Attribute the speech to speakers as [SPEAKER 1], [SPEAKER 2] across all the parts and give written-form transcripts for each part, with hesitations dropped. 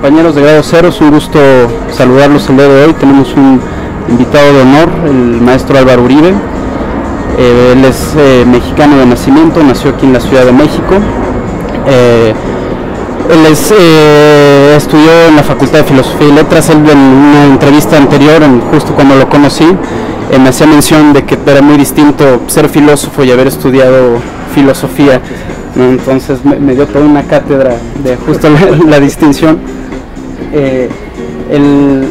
[SPEAKER 1] Compañeros de Grado Cero, es un gusto saludarlos el día de hoy. Tenemos un invitado de honor, el maestro Álvaro Uribe. Él es mexicano de nacimiento, nació aquí en la Ciudad de México. Estudió en la Facultad de Filosofía y Letras. Él, en una entrevista anterior, justo cuando lo conocí, me hacía mención de que era muy distinto ser filósofo y haber estudiado filosofía, ¿no? Entonces me dio toda una cátedra de justo la distinción. Él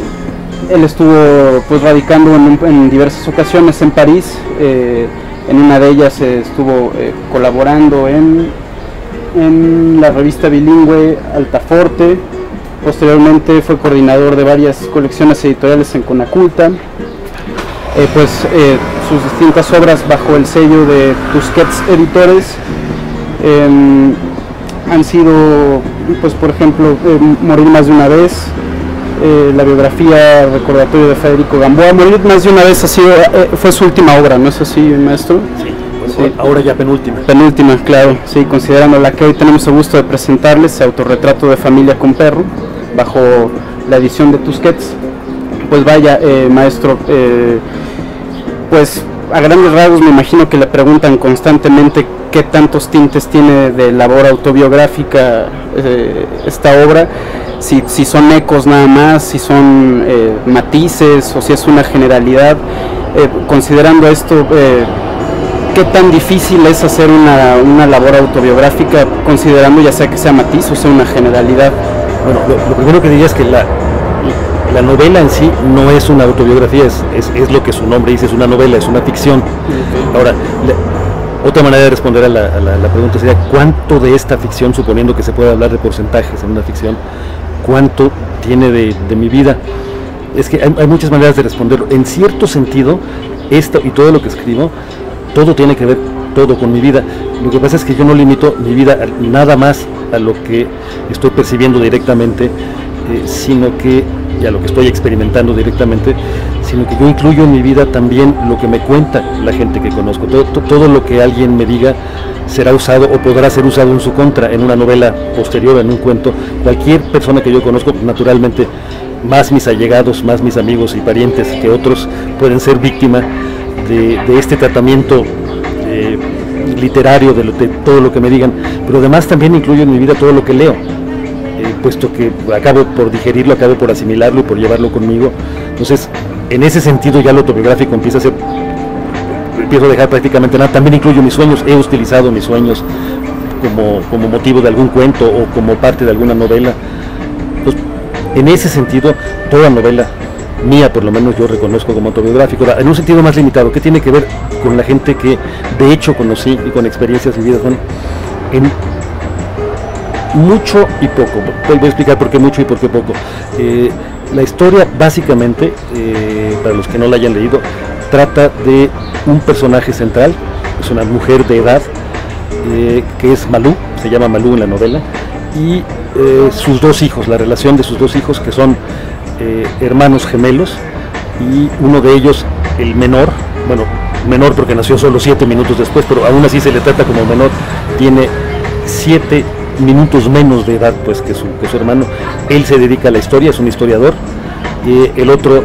[SPEAKER 1] estuvo pues radicando en diversas ocasiones en París. En una de ellas estuvo colaborando en la revista bilingüe Altaforte. Posteriormente fue coordinador de varias colecciones editoriales en Conaculta. Sus distintas obras bajo el sello de Tusquets Editores han sido, pues, por ejemplo, Morir más de una vez, la biografía recordatorio de Federico Gamboa. Morir más de una vez fue su última obra, ¿no es así, maestro?
[SPEAKER 2] Sí, bueno, sí. Ahora ya penúltima.
[SPEAKER 1] Penúltima, claro, sí, considerando la que hoy tenemos el gusto de presentarles, Autorretrato de familia con perro, bajo la edición de Tusquets. Pues vaya, maestro, pues a grandes rasgos me imagino que le preguntan constantemente qué tantos tintes tiene de labor autobiográfica esta obra, si son ecos nada más, si son matices o si es una generalidad. Considerando esto, ¿qué tan difícil es hacer una labor autobiográfica, considerando ya sea que sea matiz o sea una generalidad?
[SPEAKER 2] Bueno, lo primero que diría es que la novela en sí no es una autobiografía, es lo que su nombre dice, es una novela, es una ficción. Okay. Ahora, otra manera de responder a la pregunta sería: ¿cuánto de esta ficción, suponiendo que se puede hablar de porcentajes en una ficción, cuánto tiene de mi vida? Es que hay muchas maneras de responderlo. En cierto sentido, esto y todo lo que escribo, todo tiene que ver todo con mi vida. Lo que pasa es que yo no limito mi vida nada más a lo que estoy percibiendo directamente, sino que, y a lo que estoy experimentando directamente, sino que yo incluyo en mi vida también lo que me cuenta la gente que conozco. Todo lo que alguien me diga será usado o podrá ser usado en su contra, en una novela posterior, en un cuento. Cualquier persona que yo conozco, naturalmente, más mis allegados, más mis amigos y parientes que otros, pueden ser víctima de este tratamiento literario, de todo lo que me digan, pero además también incluyo en mi vida todo lo que leo, puesto que acabo por digerirlo, acabo por asimilarlo y por llevarlo conmigo. Entonces, en ese sentido ya lo autobiográfico empiezo a dejar prácticamente nada. También incluyo mis sueños, he utilizado mis sueños como motivo de algún cuento o como parte de alguna novela. Entonces, en ese sentido, toda novela mía, por lo menos, yo reconozco como autobiográfico. En un sentido más limitado, que tiene que ver con la gente que de hecho conocí y con experiencias vividas. Bueno, en mucho y poco. Voy a explicar por qué mucho y por qué poco. La historia, básicamente, para los que no la hayan leído, trata de un personaje central, es una mujer de edad, que es Malú, se llama Malú en la novela, y sus dos hijos, la relación de sus dos hijos, que son hermanos gemelos, y uno de ellos, el menor, bueno, menor porque nació solo 7 minutos después, pero aún así se le trata como menor, tiene 7 minutos menos de edad pues que su hermano. Él se dedica a la historia, es un historiador. El otro,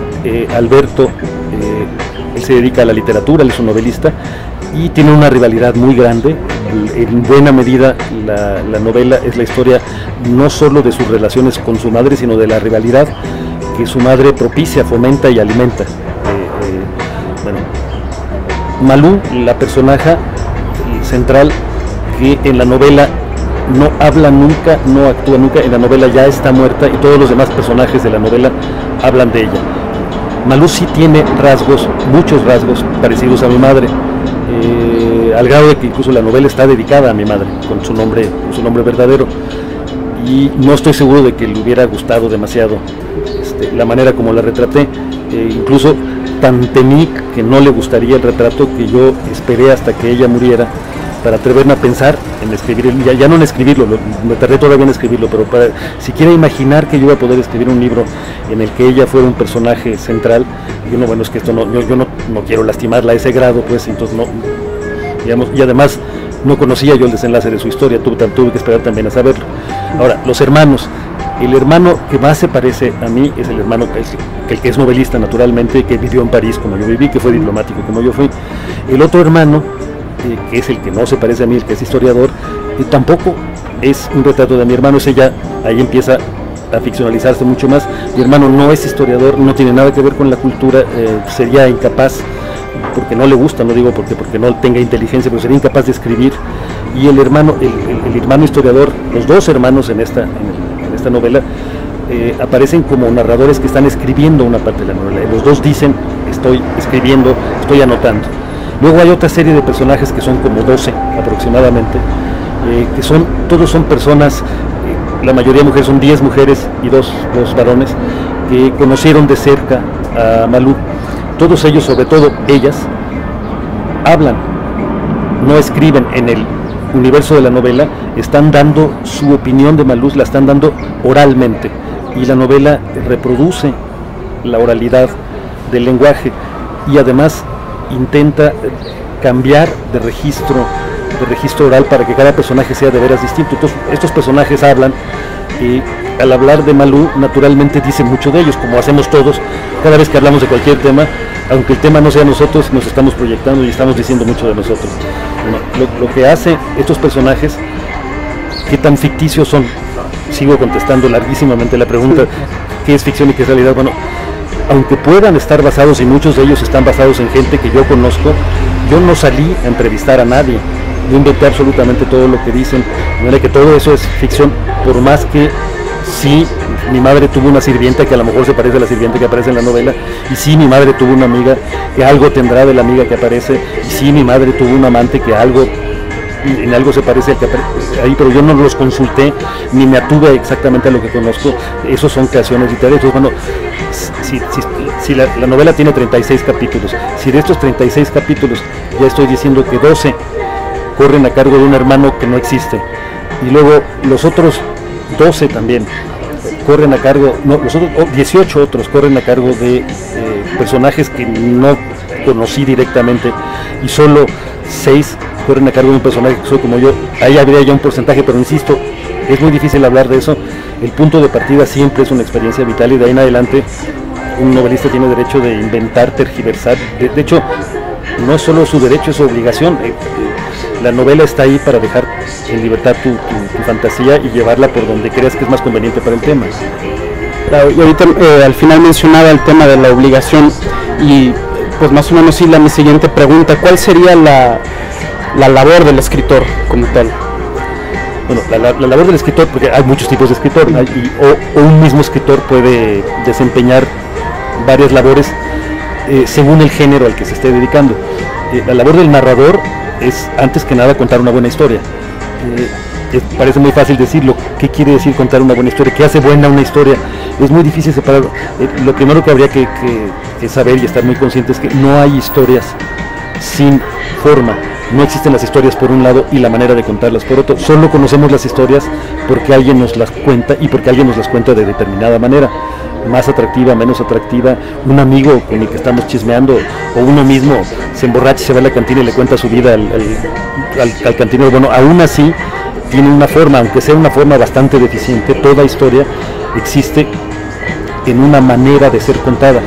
[SPEAKER 2] Alberto, él se dedica a la literatura, él es un novelista y tiene una rivalidad muy grande. En buena medida la novela es la historia no solo de sus relaciones con su madre, sino de la rivalidad que su madre propicia, fomenta y alimenta. Bueno, Malú, la personaje central, que en la novela no habla nunca, no actúa nunca, en la novela ya está muerta y todos los demás personajes de la novela hablan de ella. Malú sí tiene rasgos, muchos rasgos parecidos a mi madre, al grado de que incluso la novela está dedicada a mi madre, con su nombre verdadero, y no estoy seguro de que le hubiera gustado demasiado la manera como la retraté. Incluso tan temí que no le gustaría el retrato que yo esperé hasta que ella muriera para atreverme a pensar en escribir, ya no en escribirlo, me tardé todavía en escribirlo, pero para siquiera imaginar que yo iba a poder escribir un libro en el que ella fuera un personaje central. Yo no, bueno, es que esto no, yo no quiero lastimarla a ese grado, pues, entonces no, digamos, y además no conocía yo el desenlace de su historia, tuve que esperar también a saberlo. Ahora, los hermanos, El hermano que más se parece a mí es el hermano que es novelista naturalmente, que vivió en París como yo viví, que fue diplomático como yo fui. El otro hermano, que es el que no se parece a mí, el que es historiador, tampoco es un retrato de mi hermano, ese ya, ahí empieza a ficcionalizarse mucho más. Mi hermano no es historiador, no tiene nada que ver con la cultura, sería incapaz, porque no le gusta, no digo porque no tenga inteligencia, pero sería incapaz de escribir. Y el hermano historiador, los dos hermanos en esta novela, aparecen como narradores que están escribiendo una parte de la novela. Los dos dicen, estoy escribiendo, estoy anotando. Luego hay otra serie de personajes que son como 12 aproximadamente, todos son personas, la mayoría mujeres, son 10 mujeres y dos varones, que conocieron de cerca a Malú. Todos ellos, sobre todo ellas, hablan, no escriben. En el universo de la novela están dando su opinión de Malú, la están dando oralmente, y la novela reproduce la oralidad del lenguaje y además intenta cambiar de registro oral para que cada personaje sea de veras distinto. Entonces, estos personajes hablan y al hablar de Malú naturalmente dicen mucho de ellos, como hacemos todos cada vez que hablamos de cualquier tema. Aunque el tema no sea nosotros, nos estamos proyectando y estamos diciendo mucho de nosotros. Bueno, lo que hace estos personajes, ¿qué tan ficticios son? Sigo contestando larguísimamente la pregunta, ¿qué es ficción y qué es realidad? Bueno, aunque puedan estar basados, y muchos de ellos están basados en gente que yo conozco, yo no salí a entrevistar a nadie, yo inventé absolutamente todo lo que dicen, de manera que todo eso es ficción, por más que sí, mi madre tuvo una sirvienta que a lo mejor se parece a la sirvienta que aparece en la novela, y sí, mi madre tuvo una amiga que algo tendrá de la amiga que aparece, y sí, mi madre tuvo un amante que en algo se parece al que aparece ahí, pero yo no los consulté ni me atuve exactamente a lo que conozco. Esos son creaciones literarias. Entonces, bueno, si la novela tiene 36 capítulos, si de estos 36 capítulos ya estoy diciendo que 12 corren a cargo de un hermano que no existe, y luego los otros 12 también corren a cargo, no, los otros 18 otros corren a cargo de personajes que no conocí directamente, y solo 6 corren a cargo de un personaje que soy como yo, ahí habría ya un porcentaje, pero insisto, es muy difícil hablar de eso. El punto de partida siempre es una experiencia vital, y de ahí en adelante un novelista tiene derecho de inventar, tergiversar. De hecho, no es solo su derecho, es su obligación. La novela está ahí para dejar en libertad tu fantasía y llevarla por donde creas que es más conveniente para el tema.
[SPEAKER 1] Claro, y ahorita al final mencionaba el tema de la obligación, y pues más o menos sí, mi siguiente pregunta, ¿cuál sería la labor del escritor como tal?
[SPEAKER 2] Bueno, la labor del escritor, porque hay muchos tipos de escritor, o un mismo escritor puede desempeñar varias labores según el género al que se esté dedicando. La labor del narrador es, antes que nada, contar una buena historia. Parece muy fácil decirlo. ¿Qué quiere decir contar una buena historia? ¿Qué hace buena una historia? Es muy difícil separarlo. Lo primero que habría que saber y estar muy consciente es que no hay historias sin forma. No existen las historias por un lado y la manera de contarlas por otro. Solo conocemos las historias porque alguien nos las cuenta, y porque alguien nos las cuenta de determinada manera, más atractiva, menos atractiva. Un amigo con el que estamos chismeando, o uno mismo se emborracha y se va a la cantina y le cuenta su vida al cantinero. Bueno, aún así tiene una forma, aunque sea una forma bastante deficiente. Toda historia existe en una manera de ser contada.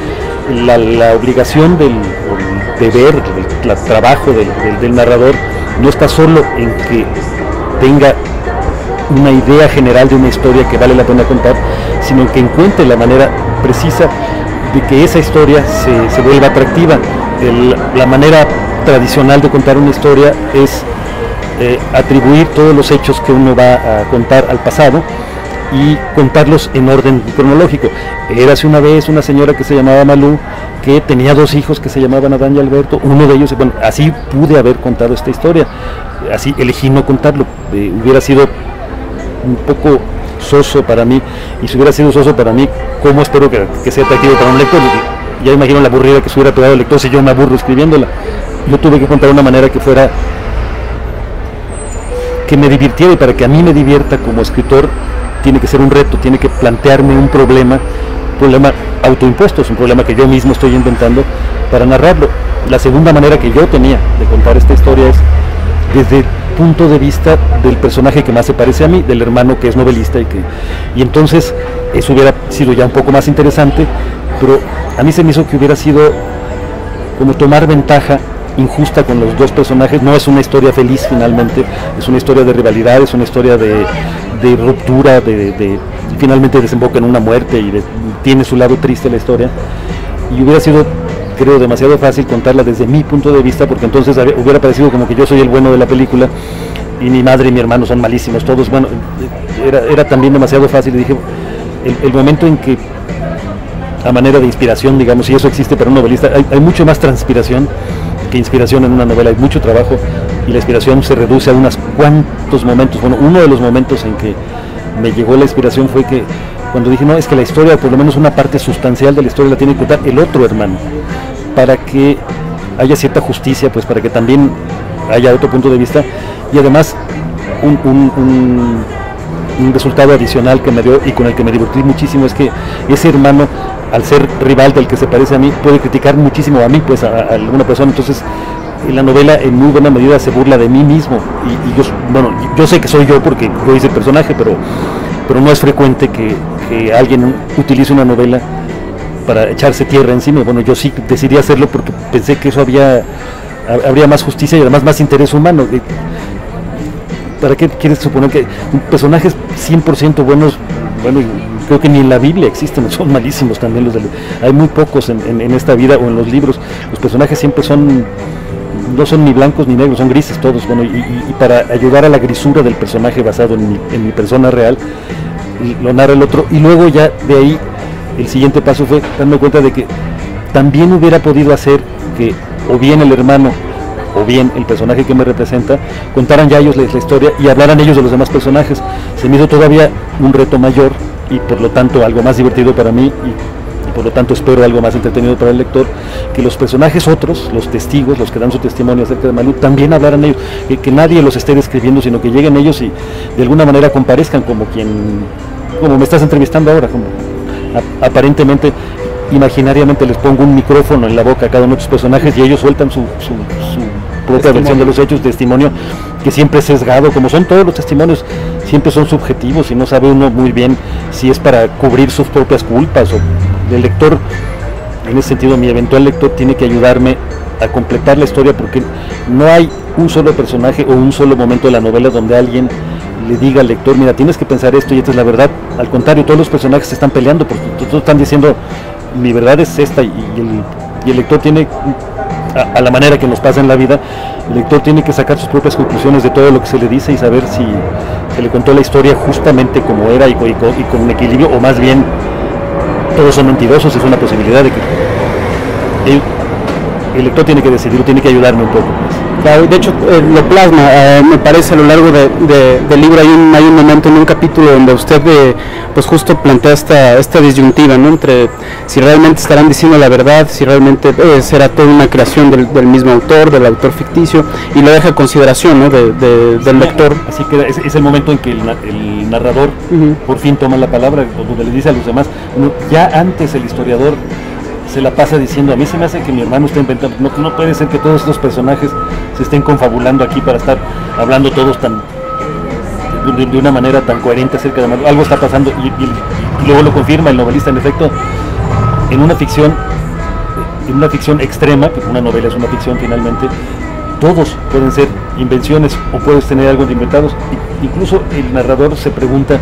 [SPEAKER 2] La obligación del deber, el trabajo del narrador no está solo en que tenga una idea general de una historia que vale la pena contar, sino en que encuentre la manera precisa de que esa historia se vuelva atractiva. La manera tradicional de contar una historia es atribuir todos los hechos que uno va a contar al pasado y contarlos en orden cronológico. Érase una vez una señora que se llamaba Malú, que tenía 2 hijos que se llamaban Adán y Alberto. Uno de ellos, bueno, así pude haber contado esta historia, así elegí no contarlo. Hubiera sido un poco soso para mí, y si hubiera sido soso para mí, ¿cómo espero que sea atractivo para un lector? Ya imagino la aburrida que se hubiera pegado el lector si yo me aburro escribiéndola. Yo tuve que contar de una manera que fuera, que me divirtiera, y para que a mí me divierta como escritor tiene que ser un reto, tiene que plantearme un problema autoimpuesto, es un problema que yo mismo estoy inventando para narrarlo. La segunda manera que yo tenía de contar esta historia es desde punto de vista del personaje que más se parece a mí, del hermano que es novelista, y entonces eso hubiera sido ya un poco más interesante, pero a mí se me hizo que hubiera sido como tomar ventaja injusta con los dos personajes. No es una historia feliz finalmente, es una historia de rivalidad, es una historia de ruptura, finalmente desemboca en una muerte y tiene su lado triste la historia, y hubiera sido, creo, demasiado fácil contarla desde mi punto de vista, porque entonces hubiera parecido como que yo soy el bueno de la película y mi madre y mi hermano son malísimos todos. Bueno, era también demasiado fácil, y dije, el momento en que, a manera de inspiración, digamos, si eso existe para un novelista, hay mucho más transpiración que inspiración en una novela, hay mucho trabajo, y la inspiración se reduce a unos cuantos momentos. Bueno, uno de los momentos en que me llegó la inspiración fue que cuando dije, no, es que la historia, por lo menos una parte sustancial de la historia, la tiene que contar el otro hermano, para que haya cierta justicia, pues para que también haya otro punto de vista, y además un resultado adicional que me dio y con el que me divertí muchísimo es que ese hermano, al ser rival del que se parece a mí, puede criticar muchísimo a mí, pues a alguna persona. Entonces en la novela en muy buena medida se burla de mí mismo, y yo sé que soy yo porque yo hice el personaje, pero no es frecuente que alguien utilice una novela para echarse tierra encima. Bueno, yo sí decidí hacerlo porque pensé que eso habría más justicia y además más interés humano. ¿Para qué quieres suponer que personajes 100% buenos? Bueno, creo que ni en la Biblia existen, son malísimos también hay muy pocos en esta vida o en los libros. Los personajes siempre no son ni blancos ni negros, son grises todos. Bueno, y para ayudar a la grisura del personaje basado en mi persona real, lo narra el otro, y luego ya de ahí el siguiente paso fue darme cuenta de que también hubiera podido hacer que o bien el hermano o bien el personaje que me representa contaran ya ellos la historia y hablaran ellos de los demás personajes. Se me hizo todavía un reto mayor y por lo tanto algo más divertido para mí, y por lo tanto espero algo más entretenido para el lector, que los personajes otros, los testigos, los que dan su testimonio acerca de Malú, también hablaran ellos, que nadie los esté describiendo, sino que lleguen ellos y de alguna manera comparezcan como me estás entrevistando ahora, como aparentemente, imaginariamente les pongo un micrófono en la boca a cada uno de sus personajes y ellos sueltan su propia versión de los hechos, testimonio que siempre es sesgado, como son todos los testimonios, siempre son subjetivos y no sabe uno muy bien si es para cubrir sus propias culpas o el lector. En ese sentido, mi eventual lector tiene que ayudarme a completar la historia, porque no hay un solo personaje o un solo momento de la novela donde alguien le diga al lector, mira, tienes que pensar esto y esta es la verdad. Al contrario, todos los personajes se están peleando porque todos están diciendo, mi verdad es esta, y el lector tiene, a la manera que nos pasa en la vida, el lector tiene que sacar sus propias conclusiones de todo lo que se le dice y saber si se le contó la historia justamente como era y con un equilibrio, o más bien todos son mentirosos. Es una posibilidad de que el lector tiene que decidir, tiene que ayudarme un poco.
[SPEAKER 1] Claro, de hecho lo plasma, me parece, a lo largo del libro. Hay un momento en un capítulo donde usted pues justo plantea esta disyuntiva, ¿no?, entre si realmente estarán diciendo la verdad, si realmente será toda una creación del mismo autor, del autor ficticio, y lo deja a consideración, ¿no?, del lector.
[SPEAKER 2] Así que es el momento en que el narrador por fin toma la palabra, donde le dice a los demás, ya antes el historiador se la pasa diciendo, a mí se me hace que mi hermano está inventando, no puede ser que todos estos personajes se estén confabulando aquí para estar hablando todos de una manera tan coherente acerca de algo está pasando, y luego lo confirma el novelista. En efecto, en una ficción extrema, que una novela es una ficción finalmente, todos pueden ser invenciones o puedes tener algo de inventados. Incluso el narrador se pregunta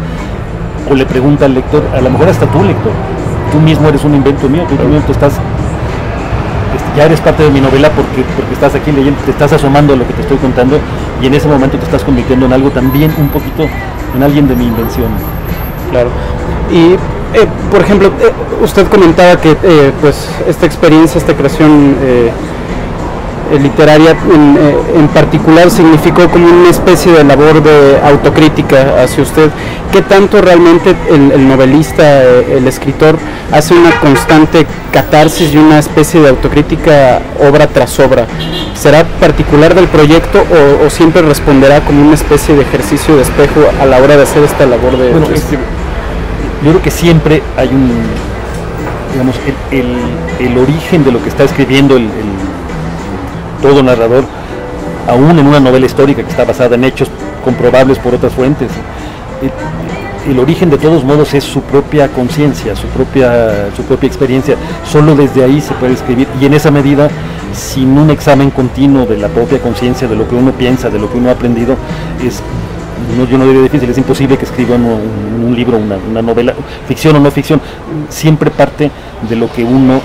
[SPEAKER 2] o le pregunta al lector, a lo mejor hasta tú, lector, tú mismo eres un invento mío, ya eres parte de mi novela porque estás aquí leyendo, te estás asomando a lo que te estoy contando, y en ese momento te estás convirtiendo en algo también, un poquito en alguien de mi invención.
[SPEAKER 1] Claro. Y por ejemplo, usted comentaba que pues esta experiencia, esta creación literaria en particular significó como una especie de labor de autocrítica hacia usted. ¿Qué tanto realmente el novelista, el escritor, hace una constante catarsis y una especie de autocrítica obra tras obra? ¿Será particular del proyecto o siempre responderá como una especie de ejercicio de espejo a la hora de hacer esta labor de escribir?
[SPEAKER 2] Yo creo que siempre hay digamos, el origen de lo que está escribiendo todo narrador aún en una novela histórica que está basada en hechos comprobables por otras fuentes. El origen de todos modos es su propia conciencia, su propia experiencia. Solo desde ahí se puede escribir, y en esa medida, sin un examen continuo de la propia conciencia, de lo que uno piensa, de lo que uno ha aprendido, yo no diría difícil, es imposible que escriba un libro, una novela, ficción o no ficción. Siempre parte de lo que uno,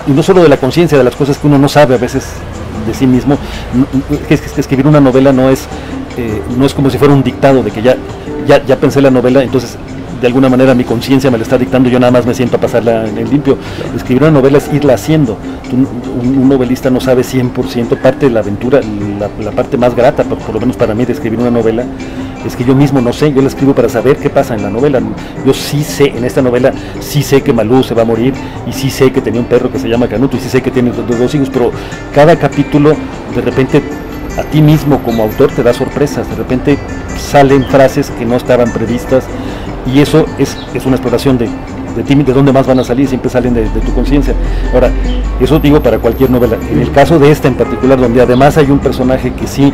[SPEAKER 2] y no solo de la conciencia, de las cosas que uno no sabe a veces de sí mismo. Escribir una novela no es como si fuera un dictado de que ya pensé la novela, entonces de alguna manera mi conciencia me la está dictando, yo nada más me siento a pasarla en el limpio. Escribir una novela es irla haciendo. Un novelista no sabe 100%, parte de la aventura, la parte más grata, por lo menos para mí, de escribir una novela, es que yo mismo no sé, yo la escribo para saber qué pasa en la novela. Yo sí sé, en esta novela, sí sé que Malú se va a morir, y sí sé que tenía un perro que se llama Canuto, y sí sé que tiene dos hijos, pero cada capítulo, de repente, a ti mismo como autor te da sorpresas, de repente salen frases que no estaban previstas, y eso es una exploración de ti, de dónde más van a salir, siempre salen de tu conciencia. Ahora, eso digo para cualquier novela. En el caso de esta en particular, donde además hay un personaje que sí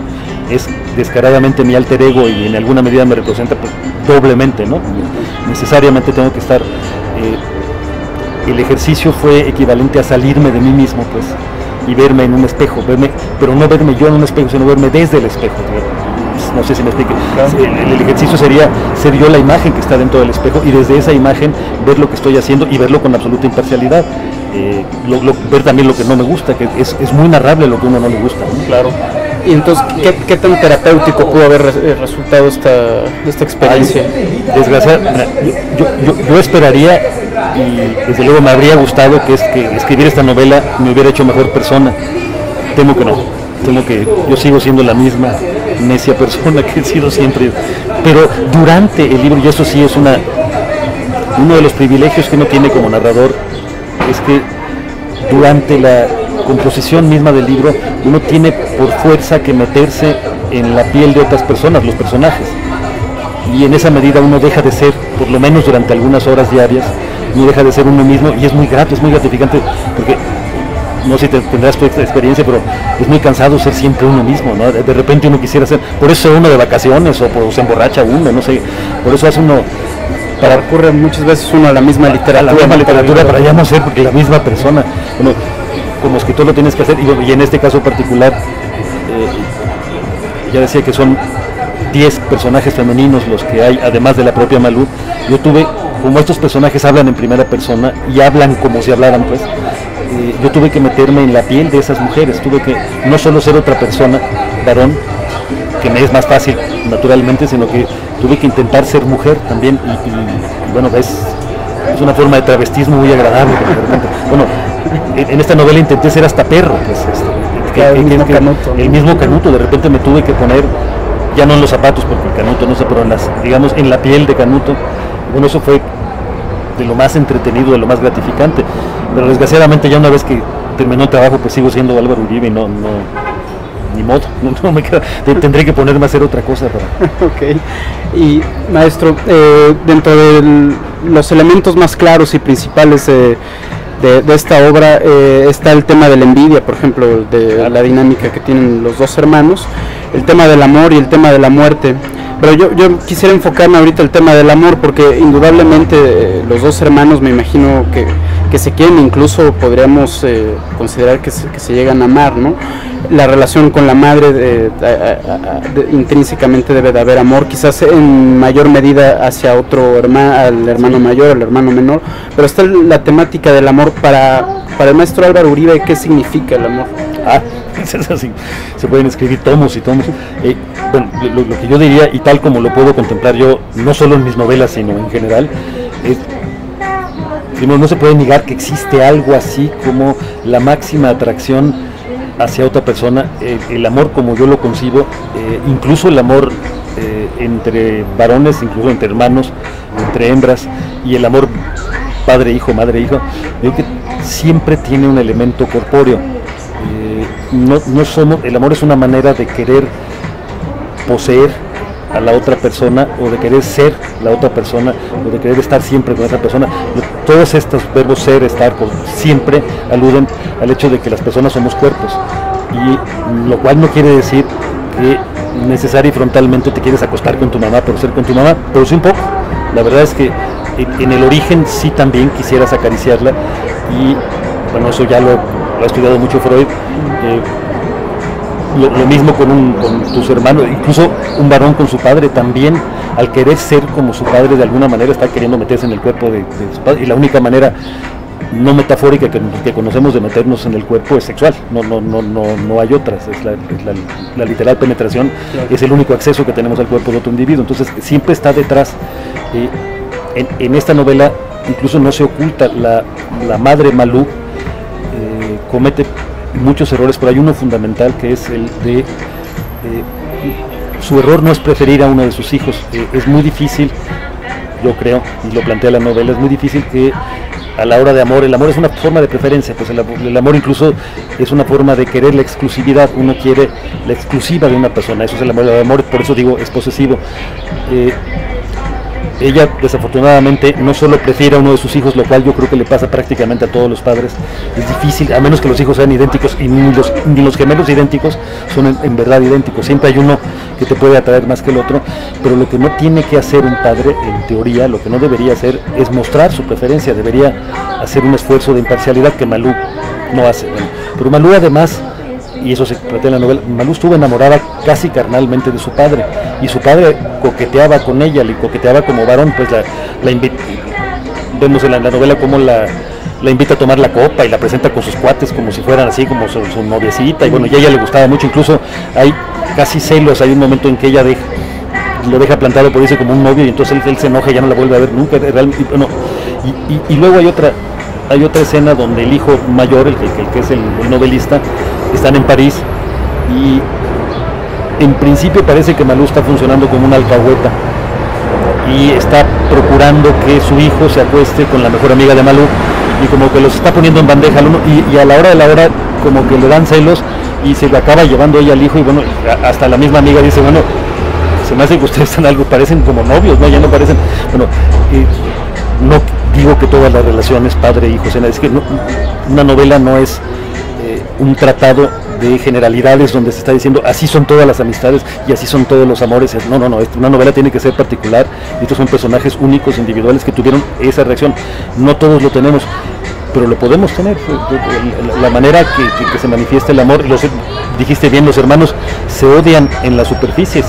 [SPEAKER 2] es descaradamente mi alter ego y en alguna medida me representa, pues, doblemente, ¿no? Necesariamente tengo que estar... el ejercicio fue equivalente a salirme de mí mismo, pues, y verme en un espejo, pero no verme yo en un espejo, sino verme desde el espejo. No sé si me explique. El ejercicio sería ser yo la imagen que está dentro del espejo, y desde esa imagen ver lo que estoy haciendo y verlo con absoluta imparcialidad. Ver también lo que no me gusta, que es muy narrable lo que a uno no le gusta, ¿no?
[SPEAKER 1] Claro. Y entonces, ¿qué tan terapéutico pudo haber resultado esta experiencia?
[SPEAKER 2] Desgraciadamente, yo esperaría, y desde luego me habría gustado que escribir esta novela me hubiera hecho mejor persona. Temo que no. Temo que yo sigo siendo la misma necia persona que he sido siempre. Pero durante el libro, y eso sí es uno de los privilegios que uno tiene como narrador, es que durante la composición misma del libro, uno tiene por fuerza que meterse en la piel de otras personas, los personajes. Y en esa medida uno deja de ser, por lo menos durante algunas horas diarias, uno deja de ser uno mismo, y es muy grato, es muy gratificante, porque no sé si tendrás tu experiencia, pero es muy cansado ser siempre uno mismo, ¿no? De repente uno quisiera ser, por eso uno de vacaciones, o se emborracha uno, no sé, por eso hace uno...
[SPEAKER 1] Recurre muchas veces uno a la misma literatura,
[SPEAKER 2] para ya no ser porque la misma persona. Bueno, como escritor lo tienes que hacer, y en este caso particular, ya decía que son 10 personajes femeninos los que hay, además de la propia Malú. Yo tuve, como estos personajes hablan en primera persona y hablan como si hablaran, pues, yo tuve que meterme en la piel de esas mujeres, tuve que no solo ser otra persona, varón, que me es más fácil naturalmente, sino que tuve que intentar ser mujer también, y bueno, es una forma de travestismo muy agradable, porque de repente, bueno, en esta novela intenté ser hasta perro, pues, el mismo Canuto, de repente me tuve que poner, ya no en los zapatos, porque el Canuto no sé, pero digamos en la piel de Canuto. Bueno, eso fue de lo más entretenido, de lo más gratificante, pero desgraciadamente ya una vez que terminó el trabajo, pues sigo siendo Álvaro Uribe, y no ni modo, no me queda, tendré que ponerme a hacer otra cosa para...
[SPEAKER 1] Ok. Y maestro, dentro de los elementos más claros y principales de esta obra está el tema de la envidia, por ejemplo, de la dinámica que tienen los dos hermanos, el tema del amor y el tema de la muerte. Pero yo quisiera enfocarme ahorita el tema del amor, porque indudablemente los dos hermanos, me imagino que se quieren, incluso podríamos considerar que se llegan a amar, ¿no? La relación con la madre, intrínsecamente debe de haber amor, quizás en mayor medida hacia otro hermano, al hermano mayor, al hermano menor, pero está la temática del amor. Para el maestro Álvaro Uribe, ¿qué significa el amor?
[SPEAKER 2] Es así, se pueden escribir tomos y tomos. Bueno, lo que yo diría, y tal como lo puedo contemplar yo, no solo en mis novelas, sino en general, es, primero, no se puede negar que existe algo así como la máxima atracción hacia otra persona, el amor como yo lo concibo, incluso el amor entre varones, incluso entre hermanos, entre hembras, y el amor padre-hijo, madre-hijo, creo que siempre tiene un elemento corpóreo. El amor es una manera de querer poseer a la otra persona, o de querer ser la otra persona, o de querer estar siempre con esa persona. Todos estos verbos ser, estar, siempre aluden al hecho de que las personas somos cuerpos. y lo cual no quiere decir que necesaria y frontalmente te quieres acostar con tu mamá por ser con tu mamá, pero sí un poco. La verdad es que en el origen sí también quisieras acariciarla, y bueno, eso ya lo ha estudiado mucho Freud. Lo mismo con tus hermanos, incluso un varón con su padre también, al querer ser como su padre, de alguna manera está queriendo meterse en el cuerpo de su padre, y la única manera no metafórica que conocemos de meternos en el cuerpo es sexual, no hay otras, es la literal penetración, claro. Es el único acceso que tenemos al cuerpo de otro individuo, entonces siempre está detrás. En esta novela incluso no se oculta, la madre Malú comete muchos errores, pero hay uno fundamental que es el de su error no es preferir a uno de sus hijos. Es muy difícil, yo creo, y lo plantea la novela, es muy difícil que a la hora de amor, el amor es una forma de preferencia, pues el amor incluso es una forma de querer la exclusividad, uno quiere la exclusiva de una persona, eso es el amor, por eso digo es posesivo. Ella desafortunadamente no solo prefiere a uno de sus hijos, lo cual yo creo que le pasa prácticamente a todos los padres. Es difícil, a menos que los hijos sean idénticos, y ni los gemelos idénticos son en verdad idénticos. Siempre hay uno que te puede atraer más que el otro, pero lo que no tiene que hacer un padre, en teoría, lo que no debería hacer es mostrar su preferencia, debería hacer un esfuerzo de imparcialidad que Malú no hace. Bueno, pero Malú además, y eso se plantea en la novela, Malú estuvo enamorada casi carnalmente de su padre, y su padre coqueteaba con ella, le coqueteaba como varón, pues vemos en la novela cómo la invita a tomar la copa y la presenta con sus cuates como si fueran así como su noviecita, y bueno, y a ella le gustaba mucho, incluso hay casi celos, hay un momento en que ella lo deja plantado por irse como un novio, y entonces él se enoja y ya no la vuelve a ver nunca, y luego hay otra escena donde el hijo mayor, el que es el novelista, están en París, y en principio parece que Malú está funcionando como una alcahueta y está procurando que su hijo se acueste con la mejor amiga de Malú, y como que los está poniendo en bandeja al uno, y a la hora de la hora como que le dan celos y se lo acaba llevando ella al hijo, y bueno, hasta la misma amiga dice, bueno, se me hace que ustedes están algo, parecen como novios, ¿no? Ya no parecen, bueno, no digo que todas las relaciones padre-hijo, es que una novela no es un tratado de generalidades donde se está diciendo así son todas las amistades y así son todos los amores. No, una novela tiene que ser particular, y estos son personajes únicos, individuales, que tuvieron esa reacción. No todos lo tenemos, pero lo podemos tener. La manera que se manifiesta el amor, dijiste bien, los hermanos se odian en la superficie,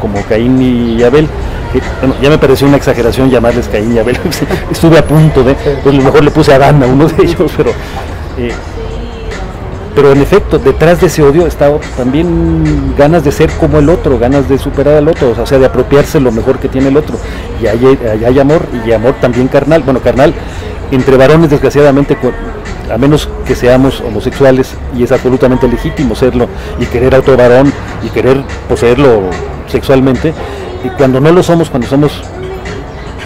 [SPEAKER 2] como Caín y Abel. Bueno, ya me pareció una exageración llamarles Caín y Abel, estuve a punto de, pues a lo mejor le puse a Adán a uno de ellos, pero en efecto, detrás de ese odio está también ganas de ser como el otro, ganas de superar al otro, o sea, de apropiarse lo mejor que tiene el otro, y hay amor, y amor también carnal, carnal entre varones, desgraciadamente, a menos que seamos homosexuales, y es absolutamente legítimo serlo, y querer a otro varón, y querer poseerlo sexualmente, y cuando no lo somos, cuando somos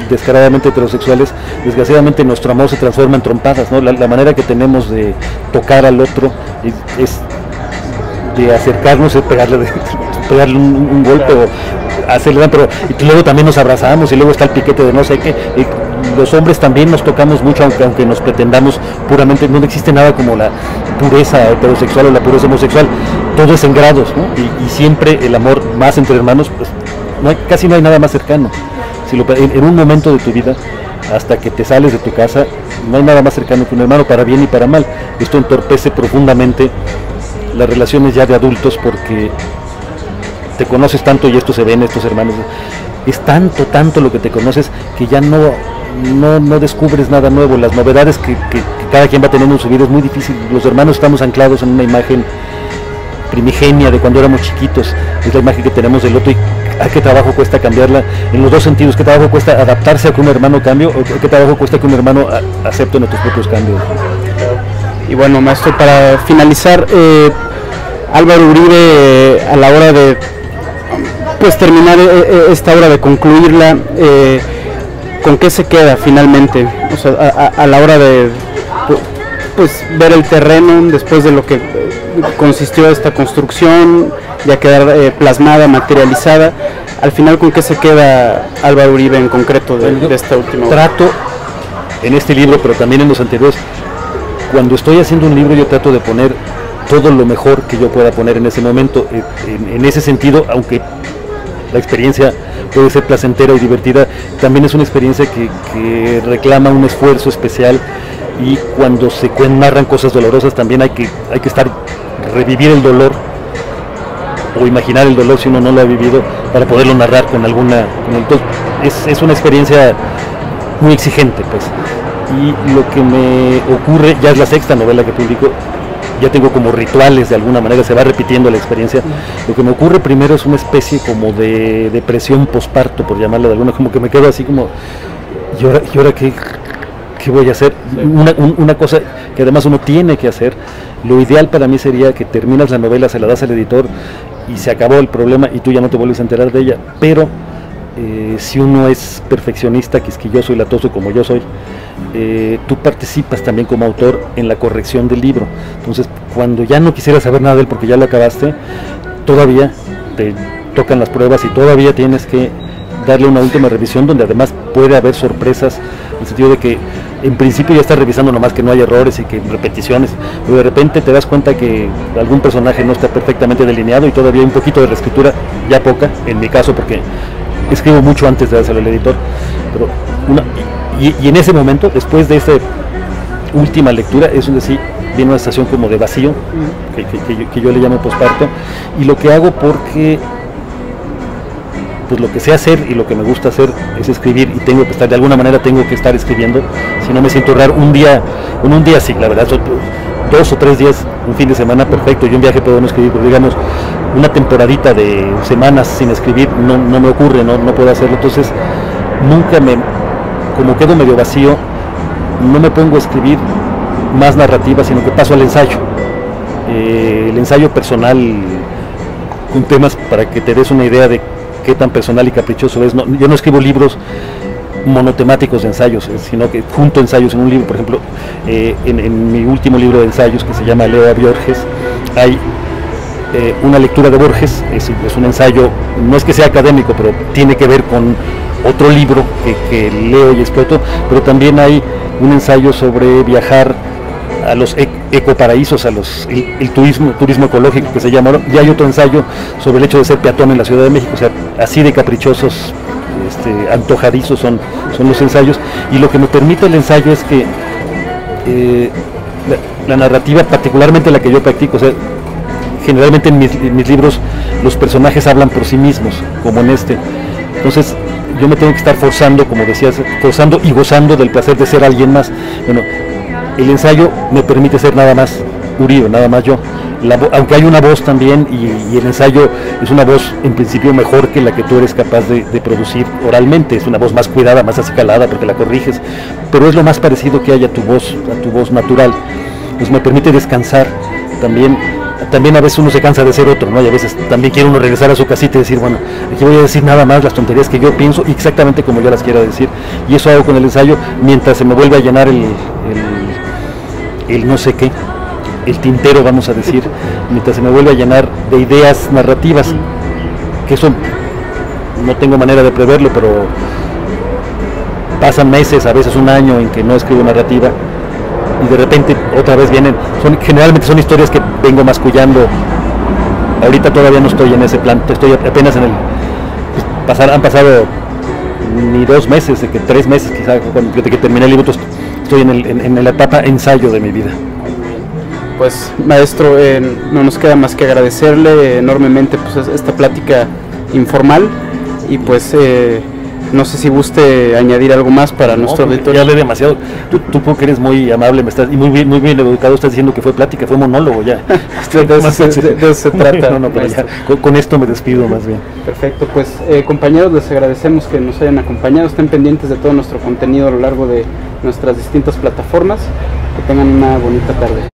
[SPEAKER 2] descaradamente heterosexuales, desgraciadamente nuestro amor se transforma en trompadas, ¿no? La manera que tenemos de tocar al otro es de acercarnos, es pegarle un golpe o hacerle daño, pero y luego también nos abrazamos, y luego está el piquete de no sé qué. Los hombres también nos tocamos mucho, aunque nos pretendamos puramente, no existe nada como la pureza heterosexual o la pureza homosexual, todo es en grados, ¿no? Y siempre el amor más entre hermanos, pues casi no hay nada más cercano. En un momento de tu vida, hasta que te sales de tu casa, no hay nada más cercano que un hermano, para bien y para mal. Esto entorpece profundamente las relaciones ya de adultos, porque te conoces tanto, y esto se ve en estos hermanos, es tanto lo que te conoces, que ya no descubres nada nuevo. Las novedades que cada quien va teniendo en su vida es muy difícil. Los hermanos estamos anclados en una imagen primigenia de cuando éramos chiquitos, es la imagen que tenemos del otro, y qué trabajo cuesta cambiarla en los dos sentidos, qué trabajo cuesta adaptarse a que un hermano cambie, o qué trabajo cuesta que un hermano acepte nuestros propios cambios.
[SPEAKER 1] Y bueno, maestro, para finalizar, Álvaro Uribe, a la hora de pues terminar esta obra, de concluirla, ¿con qué se queda finalmente? O sea, a la hora de pues ver el terreno después de lo que consistió esta construcción, ya quedar plasmada, materializada, al final, ¿con qué se queda Álvaro Uribe en concreto de esta última obra?
[SPEAKER 2] Trato en este libro, pero también en los anteriores, cuando estoy haciendo un libro, yo trato de poner todo lo mejor que yo pueda poner en ese momento. En ese sentido, aunque la experiencia puede ser placentera y divertida, también es una experiencia que reclama un esfuerzo especial, y cuando se narran cosas dolorosas también hay que revivir el dolor o imaginar el dolor si uno no lo ha vivido para poderlo narrar es una experiencia muy exigente, pues. Y lo que me ocurre, ya es la sexta novela que publico, ya tengo como rituales, de alguna manera se va repitiendo la experiencia. Lo que me ocurre primero es una especie como de depresión posparto, por llamarlo de alguna, como que me quedo así como, ¿y ahora qué voy a hacer? Una cosa que además uno tiene que hacer. Lo ideal para mí sería que terminas la novela, se la das al editor y se acabó el problema y tú ya no te vuelves a enterar de ella, pero si uno es perfeccionista, quisquilloso y latoso como yo soy, tú participas también como autor en la corrección del libro. Entonces, cuando ya no quisieras saber nada de él porque ya lo acabaste, todavía te tocan las pruebas y todavía tienes que darle una última revisión, donde además puede haber sorpresas, en el sentido de que en principio ya estás revisando nomás que no hay errores y que repeticiones, pero de repente te das cuenta que algún personaje no está perfectamente delineado y todavía hay un poquito de reescritura, ya poca, en mi caso, porque escribo mucho antes de dárselo al editor, pero y en ese momento, después de esta última lectura, es donde sí viene una sensación como de vacío, que yo le llamo posparto, y lo que hago, porque pues lo que sé hacer y lo que me gusta hacer es escribir, y tengo que estar, de alguna manera tengo que estar escribiendo, si no me siento raro. Un día sí, la verdad, 2 o 3 días, un fin de semana perfecto, y un viaje puedo no escribir, pero digamos, una temporadita de semanas sin escribir no me ocurre, no puedo hacerlo. Entonces nunca como quedo medio vacío, no me pongo a escribir más narrativa, sino que paso al ensayo, el ensayo personal, con temas para que te des una idea de qué tan personal y caprichoso es. Yo no escribo libros monotemáticos de ensayos, sino que junto ensayos en un libro. Por ejemplo, en mi último libro de ensayos, que se llama Leo a Borges, hay una lectura de Borges, es un ensayo, no es que sea académico, pero tiene que ver con otro libro que leo y exploto, pero también hay un ensayo sobre viajar a los ecoparaísos, el turismo ecológico que se llama, y hay otro ensayo sobre el hecho de ser peatón en la Ciudad de México. O sea, así de caprichosos, antojadizos son los ensayos, y lo que me permite el ensayo es que la narrativa, particularmente la que yo practico, o sea, generalmente en mis libros los personajes hablan por sí mismos, como en este. Entonces yo me tengo que estar forzando, como decías, forzando y gozando del placer de ser alguien más. Bueno, el ensayo me permite ser nada más Uribe, nada más yo. Aunque hay una voz también, y el ensayo es una voz en principio mejor que la que tú eres capaz de producir oralmente. Es una voz más cuidada, más acicalada, porque la corriges, pero es lo más parecido que hay a tu voz natural. Pues me permite descansar también a veces uno se cansa de ser otro, ¿no? Y a veces también quiere uno regresar a su casita y decir, bueno, aquí voy a decir nada más las tonterías que yo pienso exactamente como yo las quiero decir. Y eso hago con el ensayo, mientras se me vuelve a llenar el no sé qué, el tintero, vamos a decir, mientras se me vuelve a llenar de ideas narrativas, que eso no tengo manera de preverlo, pero pasan meses, a veces un año, en que no escribo narrativa, y de repente otra vez vienen, generalmente son historias que vengo mascullando. Ahorita todavía no estoy en ese plan, estoy apenas en han pasado ni 2 meses, 3 meses quizá, desde que terminé el libro. Estoy en la etapa ensayo de mi vida.
[SPEAKER 1] Pues maestro, no nos queda más que agradecerle enormemente pues esta plática informal, y pues no sé si guste añadir algo más para nuestro auditorio.
[SPEAKER 2] Ya hablé demasiado. Tú que eres muy amable, y muy bien educado, estás diciendo que fue plática, fue monólogo ya.
[SPEAKER 1] De eso se trata.
[SPEAKER 2] Pero ya, con esto me despido más bien.
[SPEAKER 1] Perfecto, pues compañeros, les agradecemos que nos hayan acompañado. Estén pendientes de todo nuestro contenido a lo largo de nuestras distintas plataformas. Que tengan una bonita tarde.